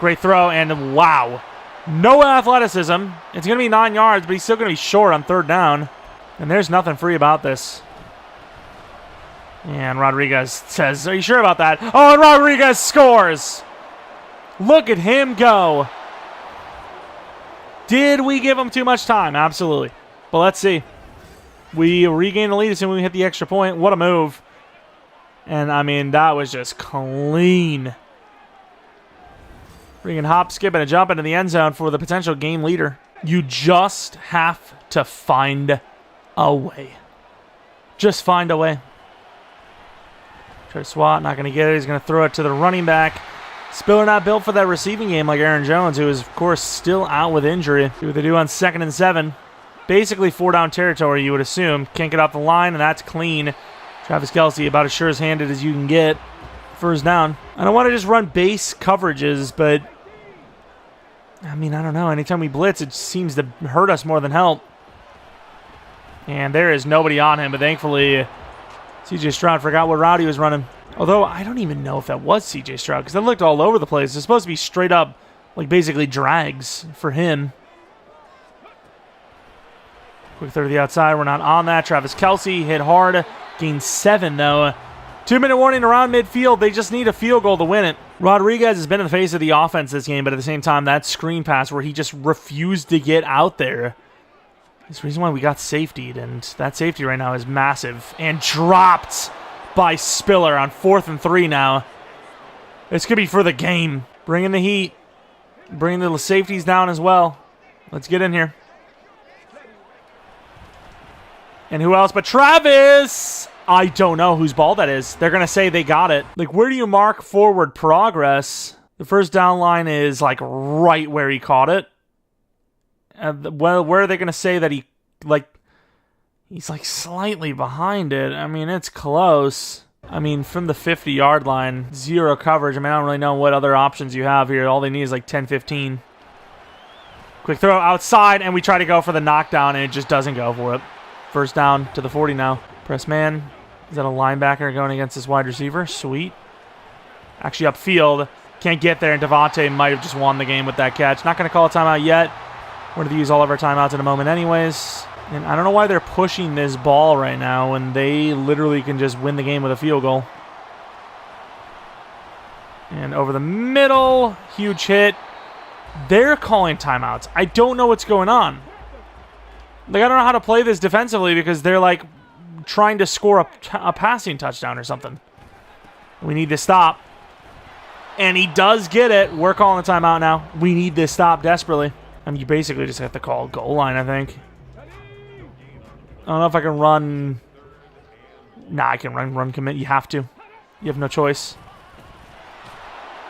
Great throw, and wow. No athleticism. It's going to be 9 yards, but he's still going to be short on third down. And there's nothing free about this. And Rodriguez says, are you sure about that? Oh, and Rodriguez scores. Look at him go. Did we give him too much time? Absolutely. But let's see. We regain the lead as soon as we hit the extra point. What a move. And, I mean, that was just clean. Freaking hop, skip, and a jump into the end zone for the potential game leader. You just have to find a way. Just find a way. Try to swat, not going to get it. He's going to throw it to the running back. Spiller not built for that receiving game like Aaron Jones, who is, of course, still out with injury. See what they do on 2nd and 7. Basically 4-down territory, you would assume. Can't get off the line, and that's clean. Travis Kelce, about as sure as handed as you can get. First down. I don't want to just run base coverages, but... I mean, I don't know. Anytime we blitz, it seems to hurt us more than help. And there is nobody on him, but thankfully, CJ Stroud forgot what route he was running. Although, I don't even know if that was CJ Stroud, because that looked all over the place. It's supposed to be straight up, like, basically drags for him. Quick throw to the outside. We're not on that. Travis Kelce hit hard. Gained 7, though. 2-minute warning around midfield. They just need a field goal to win it. Rodriguez has been in the face of the offense this game, but at the same time, that screen pass where he just refused to get out there. That's the reason why we got safetied, and that safety right now is massive. And dropped by Spiller on 4th and 3 now. This could be for the game. Bringing the heat. Bringing the safeties down as well. Let's get in here. And who else but Travis? I don't know whose ball that is. They're going to say they got it. Like, where do you mark forward progress? The first down line is, like, right where he caught it. Where are they going to say that he, like, he's, like, slightly behind it? I mean, it's close. I mean, from the 50-yard line, zero coverage. I mean, I don't really know what other options you have here. All they need is like 10, 15. Quick throw outside, and we try to go for the knockdown, and it just doesn't go for it. First down to the 40 now. Press man. Is that a linebacker going against this wide receiver? Sweet. Actually upfield. Can't get there, and Devontae might have just won the game with that catch. Not going to call a timeout yet. We're going to use all of our timeouts in a moment anyways. And I don't know why they're pushing this ball right now when they literally can just win the game with a field goal. And over the middle, huge hit. They're calling timeouts. I don't know what's going on. Like, I don't know how to play this defensively because they're, like, trying to score a passing touchdown or something. We need to stop. And he does get it. We're calling the timeout now. We need this stop desperately. I mean, you basically just have to call goal line, I think. I don't know if I can run. Nah, I can run commit. You have to. You have no choice.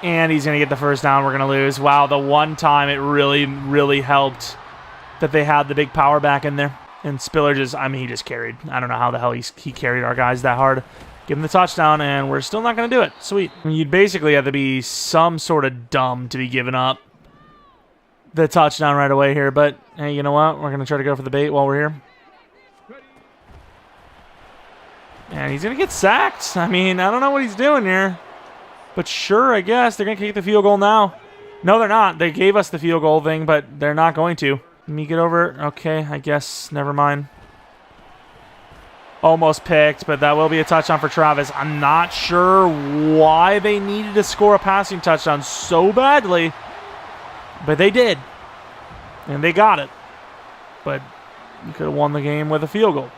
And he's going to get the first down. We're going to lose. Wow, the one time it really, really helped that they had the big power back in there. And Spiller just, I mean, he just carried. I don't know how the hell he carried our guys that hard. Give him the touchdown, and we're still not going to do it. Sweet. I mean, you'd basically have to be some sort of dumb to be giving up the touchdown right away here. But, hey, you know what? We're going to try to go for the bait while we're here. And he's going to get sacked. I mean, I don't know what he's doing here. But sure, I guess. They're going to kick the field goal now. No, they're not. They gave us the field goal thing, but they're not going to. Let me get over. Okay, I guess. Never mind. Almost picked, but that will be a touchdown for Travis. I'm not sure why they needed to score a passing touchdown so badly. But they did. And they got it. But you could have won the game with a field goal.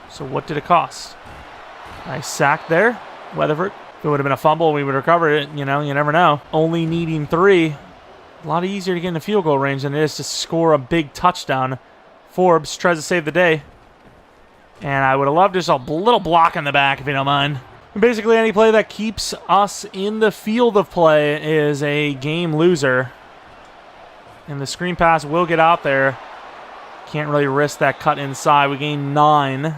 So what did it cost? Nice sack there. Weatherford. If it would have been a fumble, we would have recovered it. You know, you never know. Only needing 3. A lot easier to get in the field goal range than it is to score a big touchdown. Forbes tries to save the day. And I would have loved just a little block in the back, if you don't mind. Basically, any play that keeps us in the field of play is a game loser. And the screen pass will get out there. Can't really risk that cut inside. We gain 9.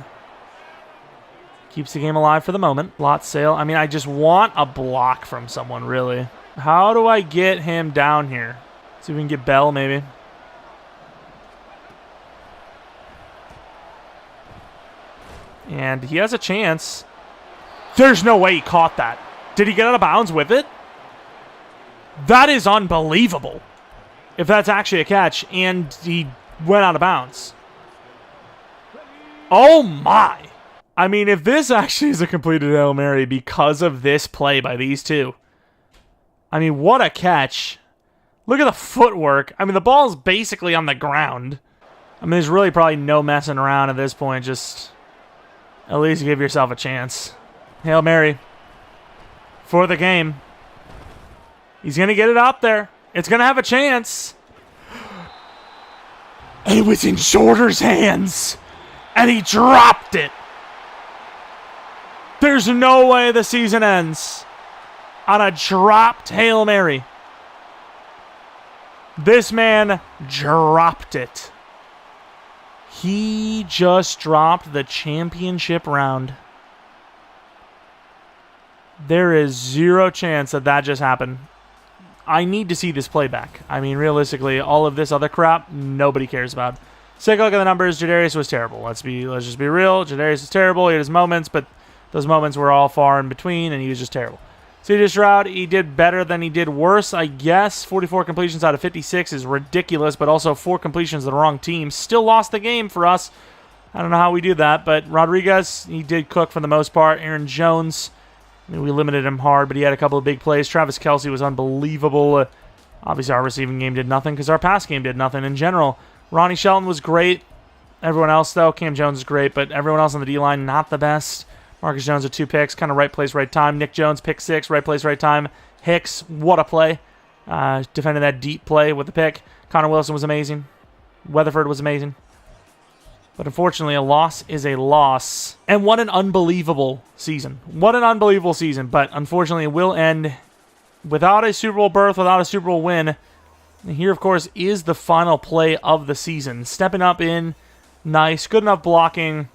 Keeps the game alive for the moment. Lot sale. I mean, I just want a block from someone, really. How do I get him down here? See if we can get Bell, maybe. And he has a chance. There's no way he caught that. Did he get out of bounds with it? That is unbelievable. If that's actually a catch. And he went out of bounds. Oh my. I mean, if this actually is a completed Hail Mary because of this play by these two. I mean, what a catch. Look at the footwork. I mean, the ball's basically on the ground. I mean, there's really probably no messing around at this point. Just at least give yourself a chance. Hail Mary for the game. He's going to get it out there. It's going to have a chance. It was in Shorter's hands, and he dropped it. There's no way the season ends on a dropped Hail Mary. This man dropped it. He just dropped the championship round. There is zero chance that that just happened. I need to see this playback. I mean, realistically, all of this other crap, nobody cares about. Let's take a look at the numbers. Jadarius was terrible. Let's just be real. Jadarius was terrible. He had his moments, but those moments were all far in between, and he was just terrible. C.J. Stroud, he did better than he did worse, I guess. 44 completions out of 56 is ridiculous, but also 4 completions to the wrong team. Still lost the game for us. I don't know how we do that, but Rodriguez, he did cook for the most part. Aaron Jones, I mean, we limited him hard, but he had a couple of big plays. Travis Kelce was unbelievable. Obviously, our receiving game did nothing because our pass game did nothing in general. Ronnie Shelton was great. Everyone else, though, Cam Jones is great, but everyone else on the D-line, not the best. Marcus Jones with 2 picks, kind of right place, right time. Nick Jones, pick 6, right place, right time. Hicks, what a play. Defended that deep play with the pick. Connor Wilson was amazing. Weatherford was amazing. But unfortunately, a loss is a loss. And what an unbelievable season. What an unbelievable season. But unfortunately, it will end without a Super Bowl berth, without a Super Bowl win. And here, of course, is the final play of the season. Stepping up in, nice, good enough blocking.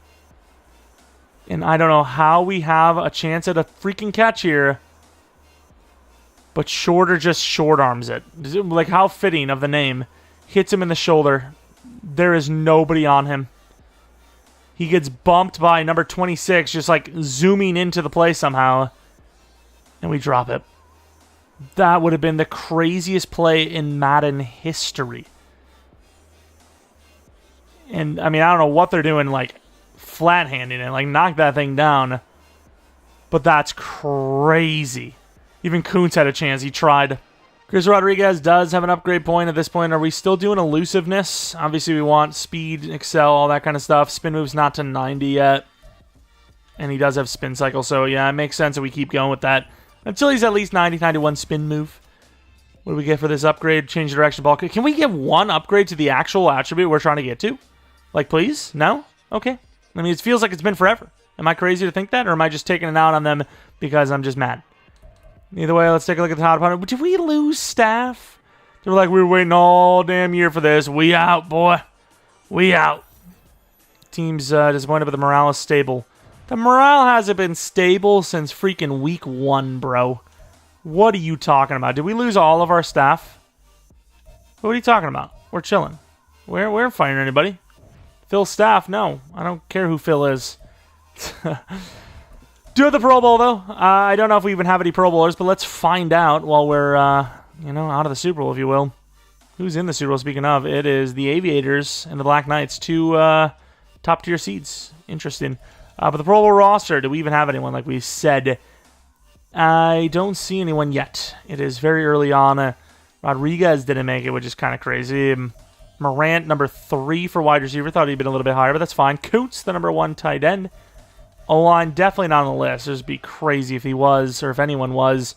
And I don't know how we have a chance at a freaking catch here. But Shorter just short arms it. Like, how fitting of the name. Hits him in the shoulder. There is nobody on him. He gets bumped by number 26, just like zooming into the play somehow. And we drop it. That would have been the craziest play in Madden history. And, I mean, I don't know what they're doing, like, flat-handing it. Like, knock that thing down. But that's crazy. Even Kuntz had a chance. He tried. Chris Rodriguez does have an upgrade point at this point. Are we still doing elusiveness? Obviously, we want speed, excel, all that kind of stuff. Spin move's not to 90 yet. And he does have spin cycle. So, yeah, it makes sense that we keep going with that. Until he's at least 90, 91 spin move. What do we get for this upgrade? Change the direction of ball. Can we get one upgrade to the actual attribute we're trying to get to? Like, please? No? Okay. I mean, it feels like it's been forever. Am I crazy to think that? Or am I just taking it out on them because I'm just mad? Either way, let's take a look at the hot opponent. Did we lose staff? They were like, we were waiting all damn year for this. We out, boy. We out. Team's disappointed, but the morale is stable. The morale hasn't been stable since freaking week 1, bro. What are you talking about? Did we lose all of our staff? What are you talking about? We're chilling. We're fighting anybody. Phil's staff? No. I don't care who Phil is. Do the Pro Bowl, though. I don't know if we even have any Pro Bowlers, but let's find out while we're, out of the Super Bowl, if you will. Who's in the Super Bowl, speaking of? It is the Aviators and the Black Knights, two top-tier seeds. Interesting. But the Pro Bowl roster, do we even have anyone, like we said? I don't see anyone yet. It is very early on. Rodriguez didn't make it, which is kind of crazy. Morant, number 3 for wide receiver. Thought he'd been a little bit higher, but that's fine. Kuntz, the number 1 tight end. O-line, definitely not on the list. It'd be crazy if he was, or if anyone was.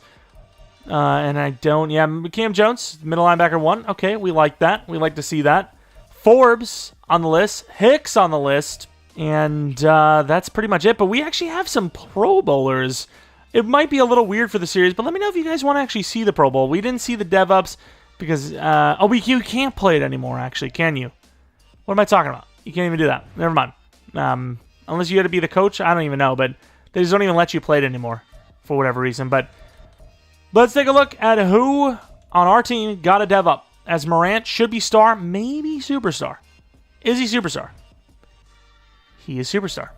And I don't... Yeah, Cam Jones, middle linebacker 1. Okay, we like that. We like to see that. Forbes on the list. Hicks on the list. And that's pretty much it. But we actually have some Pro Bowlers. It might be a little weird for the series, but let me know if you guys want to actually see the Pro Bowl. We didn't see the dev-ups because... you can't play it anymore, actually, can you? What am I talking about? You can't even do that. Never mind. Unless you had to be the coach, I don't even know, but they just don't even let you play it anymore for whatever reason. But let's take a look at who on our team got a dev up. As Morant should be star, maybe superstar. Is he superstar? He is superstar.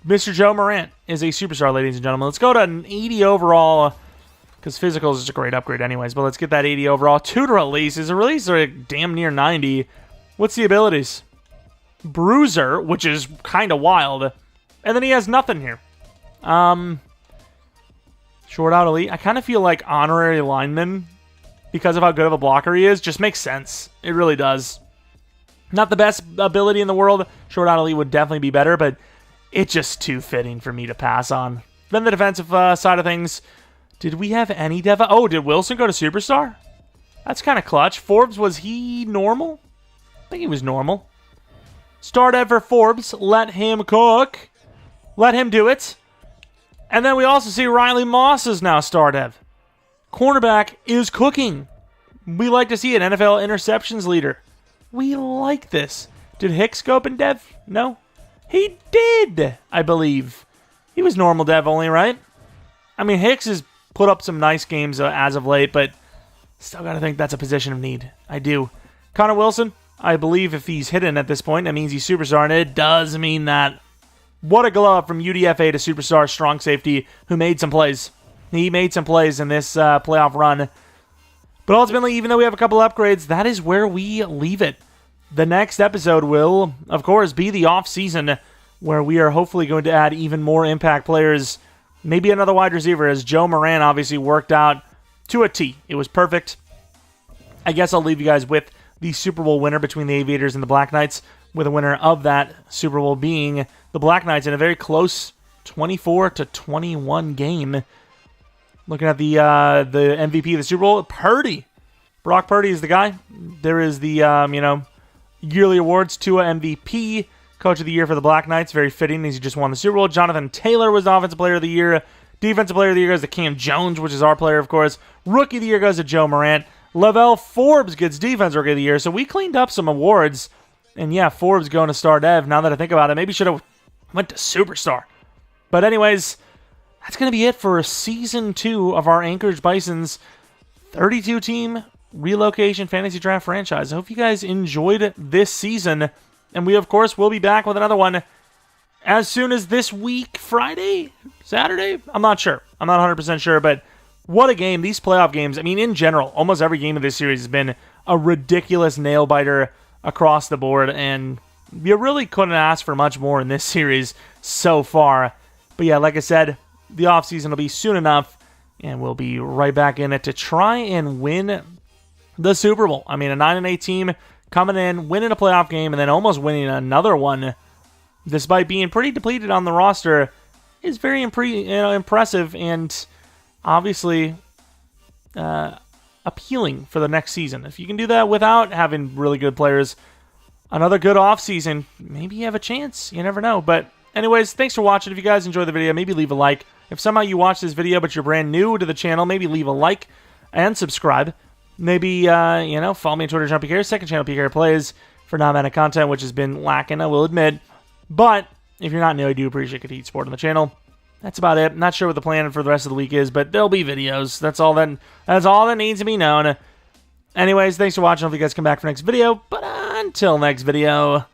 Mr. Joe Morant is a superstar, ladies and gentlemen. Let's go to an 80 overall, because physical is just a great upgrade anyways, but let's get that 80 overall. 2 to release. His release are damn near 90. What's the abilities? Bruiser, which is kind of wild. And then he has nothing here. Short out elite. I kind of feel like honorary lineman, because of how good of a blocker he is, just makes sense. It really does. Not the best ability in the world. Short out elite would definitely be better, but it's just too fitting for me to pass on. Then the defensive side of things. Did we have any dev? Oh, did Wilson go to superstar? That's kind of clutch. Forbes, was he normal? I think he was normal. Star dev for Forbes. Let him cook. Let him do it. And then we also see Riley Moss is now star dev. Cornerback is cooking. We like to see it. NFL interceptions leader. We like this. Did Hicks go up in dev? No. He did, I believe. He was normal dev only, right? I mean, Hicks has put up some nice games as of late, but still got to think that's a position of need. I do. Connor Wilson, I believe if he's hidden at this point, that means he's superstar, and it does mean that. What a glow up from UDFA to superstar strong safety who made some plays. He made some plays in this playoff run. But ultimately, even though we have a couple upgrades, that is where we leave it. The next episode will, of course, be the off-season, where we are hopefully going to add even more impact players. Maybe another wide receiver, as Joe Moran obviously worked out to a T. It was perfect. I guess I'll leave you guys with the Super Bowl winner between the Aviators and the Black Knights, with a winner of that Super Bowl being the Black Knights in a very close 24-21 game. Looking at the MVP of the Super Bowl, Purdy. Brock Purdy is the guy. There is the, yearly awards. Tua MVP, Coach of the Year for the Black Knights. Very fitting as he just won the Super Bowl. Jonathan Taylor was Offensive Player of the Year. Defensive Player of the Year goes to Cam Jones, which is our player, of course. Rookie of the Year goes to Joe Morant. Lavelle Forbes gets Defense Rookie of the Year. So we cleaned up some awards. And yeah, Forbes going to star dev. Now that I think about it, maybe should have Went to Superstar. But anyways, that's going to be it for Season 2 of our Anchorage Bisons 32-team relocation fantasy draft franchise. I hope you guys enjoyed this season. And we, of course, will be back with another one as soon as this week, Friday? Saturday? I'm not sure. I'm not 100% sure, but what a game. These playoff games, I mean, in general, almost every game of this series has been a ridiculous nail-biter across the board, and you really couldn't ask for much more in this series so far. But yeah, like I said, the offseason will be soon enough, and we'll be right back in it to try and win the Super Bowl. I mean, a 9-8 team coming in, winning a playoff game, and then almost winning another one, despite being pretty depleted on the roster, is very impressive and obviously appealing for the next season. If you can do that without having really good players, another good offseason, maybe you have a chance. You never know. But anyways, thanks for watching. If you guys enjoyed the video, maybe leave a like. If somehow you watch this video but you're brand new to the channel, maybe leave a like and subscribe. Maybe, follow me on Twitter, Jeromepkr, second channel, PKR Plays, for non-Madden content, which has been lacking, I will admit. But if you're not new, I do appreciate continued support on the channel. That's about it. Not sure what the plan for the rest of the week is, but there'll be videos. That's all that needs to be known. Anyways, thanks for watching. Hope you guys come back for next video. But until next video,